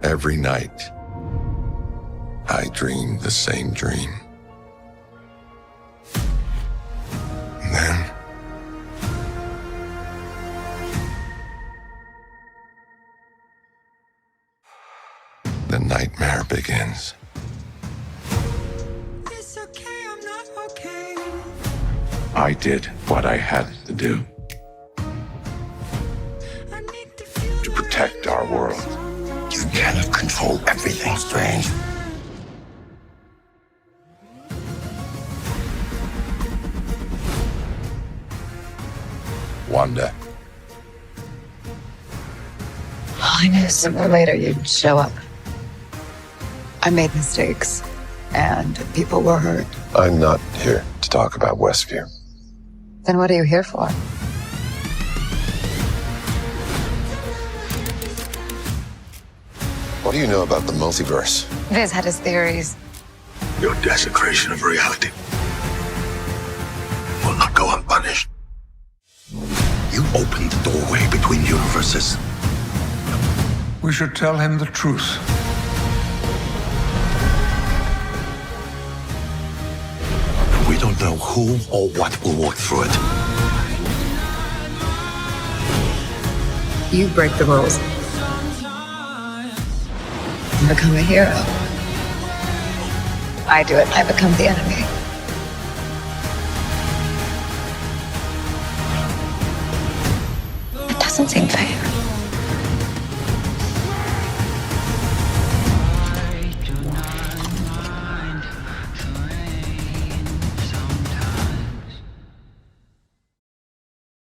Every night, I dream the same dream. And then, the nightmare begins. It's okay, I'm not okay. I did what I had to do I need to feel to protect our world. You cannot control everything, Strange. Wanda, I knew sooner or later you'd show up. I made mistakes, and people were hurt. I'm not here to talk about Westview. Then what are you here for? What do you know about the multiverse? Viz had his theories. Your desecration of reality will not go unpunished. You opened the doorway between universes. We should tell him the truth. We don't know who or what will walk through it. You break the rules. You become a hero. I do it, I become the enemy. It doesn't seem fair.